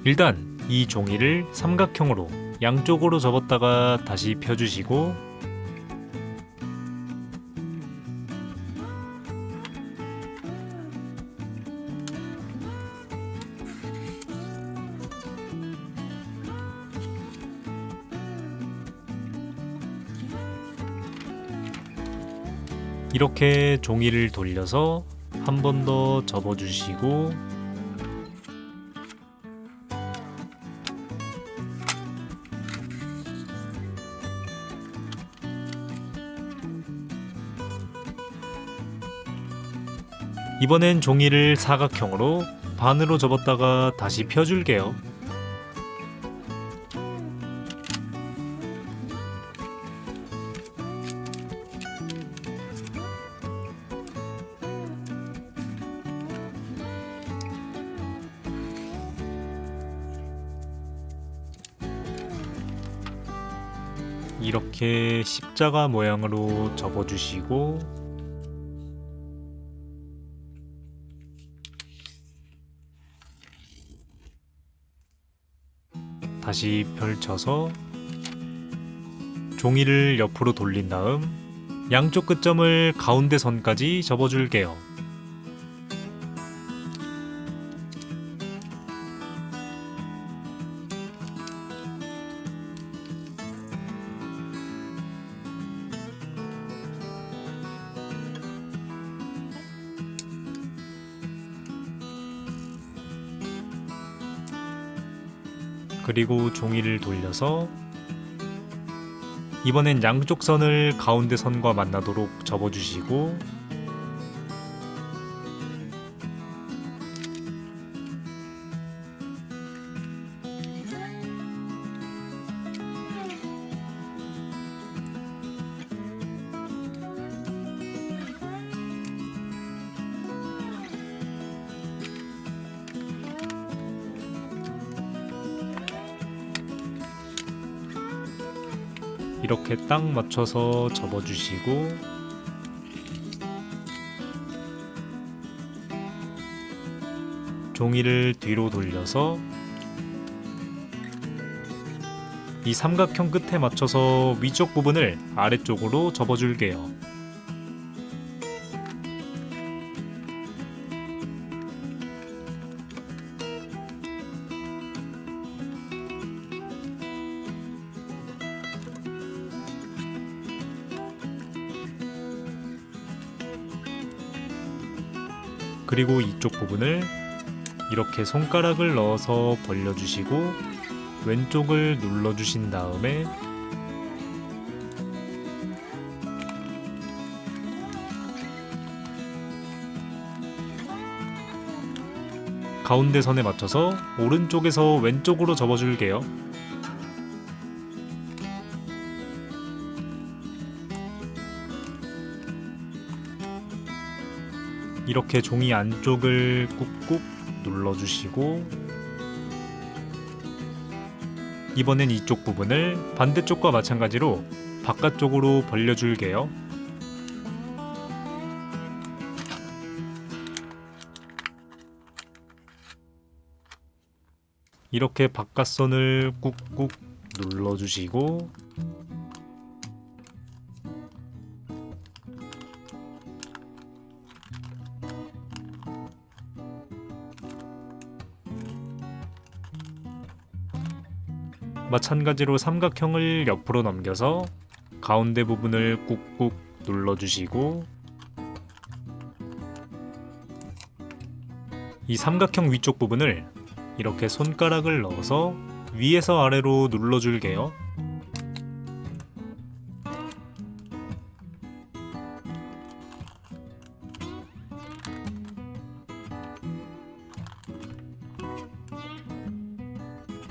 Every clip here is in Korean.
일단 이 종이를 삼각형으로 양쪽으로 접었다가 다시 펴주시고 이렇게 종이를 돌려서 한 번 더 접어주시고 이번엔 종이를 사각형으로 반으로 접었다가 다시 펴줄게요. 이렇게 십자가 모양으로 접어주시고 다시 펼쳐서 종이를 옆으로 돌린 다음 양쪽 끝점을 가운데 선까지 접어줄게요. 그리고 종이를 돌려서 이번엔 양쪽 선을 가운데 선과 만나도록 접어주시고 이렇게 딱 맞춰서 접어주시고 종이를 뒤로 돌려서 이 삼각형 끝에 맞춰서 위쪽 부분을 아래쪽으로 접어줄게요. 그리고 이쪽 부분을 이렇게 손가락을 넣어서 벌려주시고 왼쪽을 눌러주신 다음에 가운데 선에 맞춰서 오른쪽에서 왼쪽으로 접어줄게요. 이렇게 종이 안쪽을 꾹꾹 눌러주시고 이번엔 이쪽 부분을 반대쪽과 마찬가지로 바깥쪽으로 벌려줄게요. 이렇게 바깥선을 꾹꾹 눌러주시고 마찬가지로 삼각형을 옆으로 넘겨서 가운데 부분을 꾹꾹 눌러주시고 이 삼각형 위쪽 부분을 이렇게 손가락을 넣어서 위에서 아래로 눌러줄게요.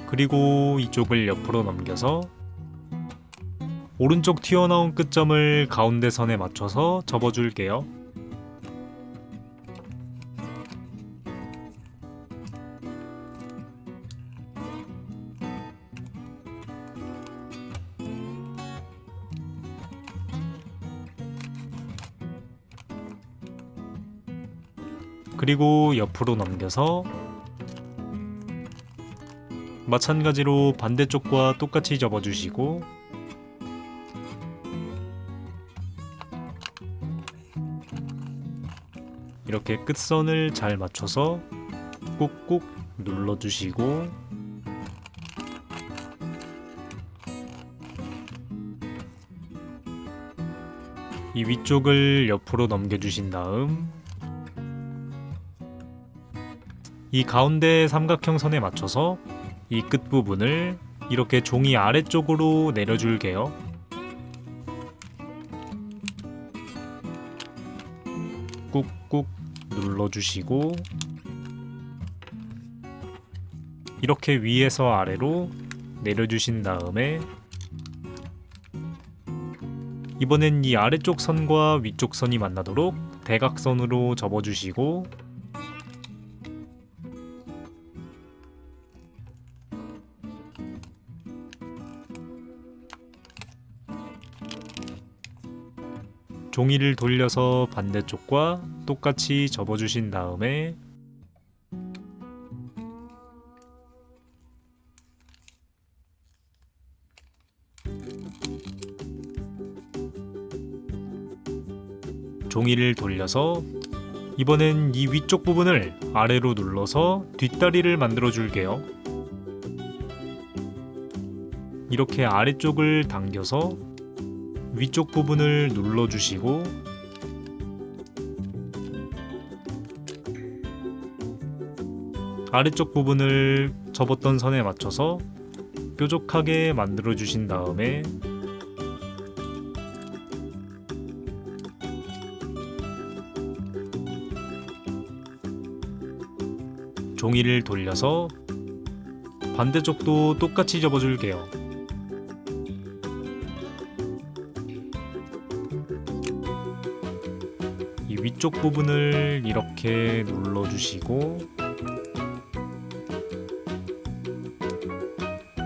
그리고 이쪽을 옆으로 넘겨서 오른쪽 튀어나온 끝점을 가운데 선에 맞춰서 접어줄게요. 그리고 옆으로 넘겨서 마찬가지로 반대쪽과 똑같이 접어주시고 이렇게 끝선을 잘 맞춰서 꾹꾹 눌러주시고 이 위쪽을 옆으로 넘겨주신 다음 이 가운데 삼각형 선에 맞춰서 이 끝부분을 이렇게 종이 아래쪽으로 내려줄게요. 꾹꾹 눌러주시고 이렇게 위에서 아래로 내려주신 다음에 이번엔 이 아래쪽 선과 위쪽 선이 만나도록 대각선으로 접어주시고 종이를 돌려서 반대쪽과 똑같이 접어주신 다음에 종이를 돌려서 이번엔 이 위쪽 부분을 아래로 눌러서 뒷다리를 만들어 줄게요. 이렇게 아래쪽을 당겨서 위쪽 부분을 눌러주시고 아래쪽 부분을 접었던 선에 맞춰서 뾰족하게 만들어 주신 다음에 종이를 돌려서 반대쪽도 똑같이 접어줄게요. 이 위쪽 부분을 이렇게 눌러주시고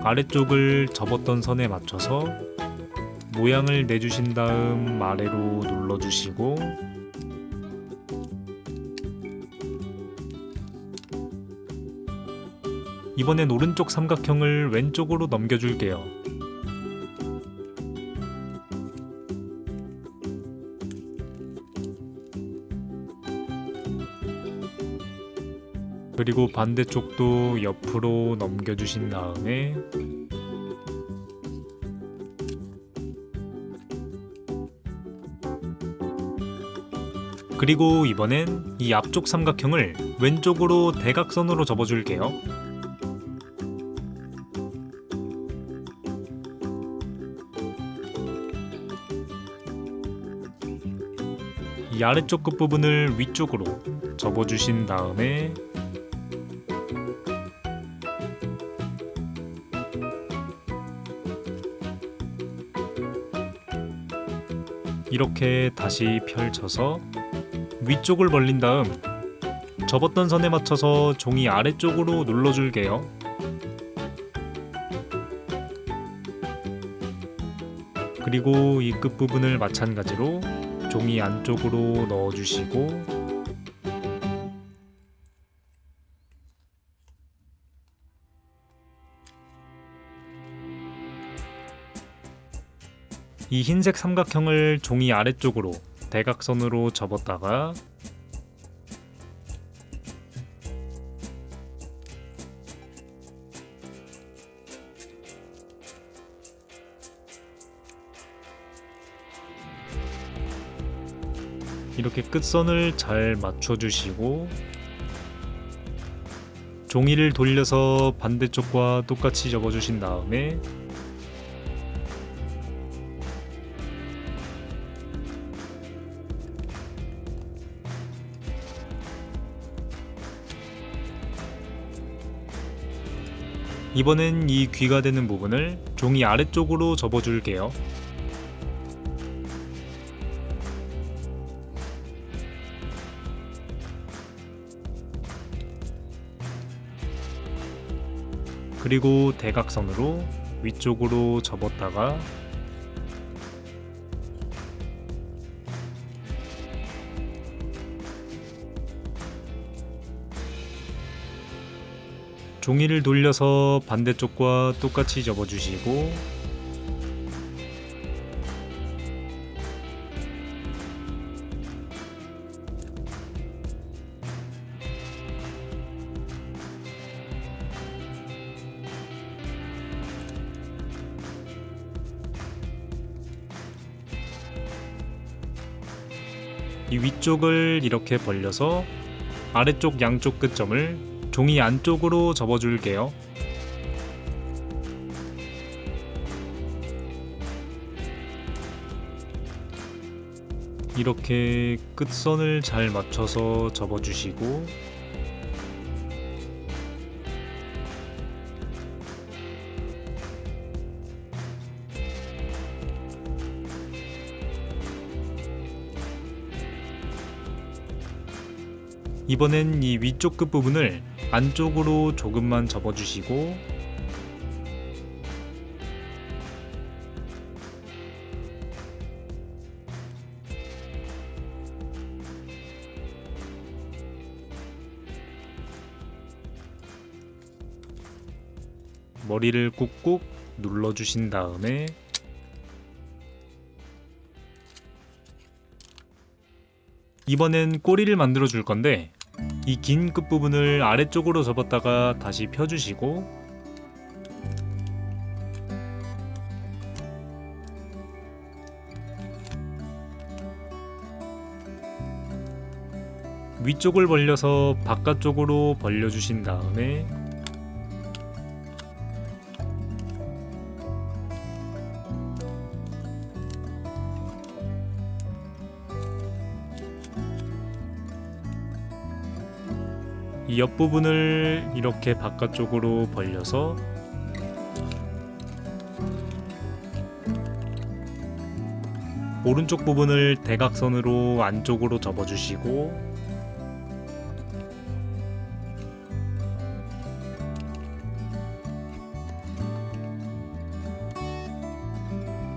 아래쪽을 접었던 선에 맞춰서 모양을 내주신 다음 아래로 눌러주시고 이번엔 오른쪽 삼각형을 왼쪽으로 넘겨줄게요. 그리고 반대쪽도 옆으로 넘겨주신 다음에 그리고 이번엔 이 앞쪽 삼각형을 왼쪽으로 대각선으로 접어줄게요. 이 아래쪽 끝부분을 위쪽으로 접어주신 다음에 이렇게 다시 펼쳐서 위쪽을 벌린 다음 접었던 선에 맞춰서 종이 아래쪽으로 눌러줄게요. 그리고 이 끝부분을 마찬가지로 종이 안쪽으로 넣어주시고 이 흰색 삼각형을 종이 아래쪽으로 대각선으로 접었다가 이렇게 끝선을 잘 맞춰주시고 종이를 돌려서 반대쪽과 똑같이 접어주신 다음에 이번엔 이 귀가 되는 부분을 종이 아래쪽으로 접어줄게요. 그리고 대각선으로 위쪽으로 접었다가 종이를 돌려서 반대쪽과 똑같이 접어주시고 이 위쪽을 이렇게 벌려서 아래쪽 양쪽 끝점을 종이 안쪽으로 접어줄게요. 이렇게 끝선을 잘 맞춰서 접어주시고 이번엔 이 위쪽 끝부분을 안쪽으로 조금만 접어주시고 머리를 꾹꾹 눌러주신 다음에 이번엔 꼬리를 만들어 줄 건데 이 긴 끝부분을 아래쪽으로 접었다가 다시 펴주시고 위쪽을 벌려서 바깥쪽으로 벌려주신 다음에 이 옆부분을 이렇게 바깥쪽으로 벌려서 오른쪽 부분을 대각선으로 안쪽으로 접어주시고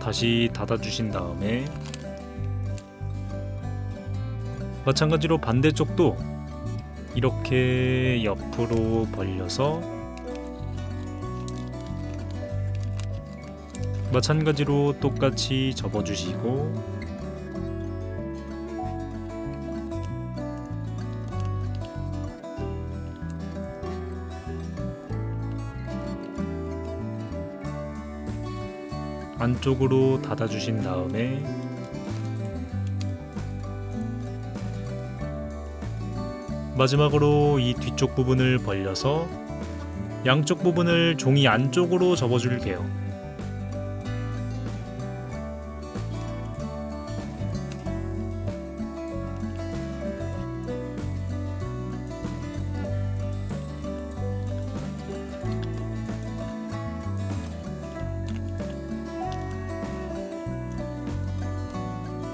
다시 닫아주신 다음에 마찬가지로 반대쪽도 이렇게 옆으로 벌려서 마찬가지로 똑같이 접어주시고 안쪽으로 닫아주신 다음에 마지막으로 이 뒤쪽 부분을 벌려서 양쪽 부분을 종이 안쪽으로 접어줄게요.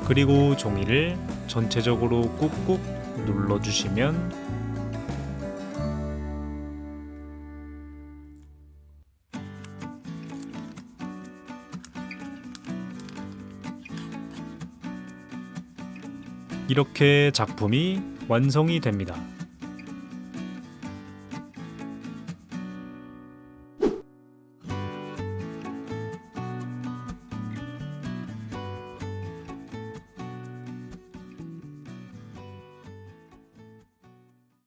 그리고 종이를 전체적으로 꾹꾹 눌러주시면 이렇게 작품이 완성이 됩니다.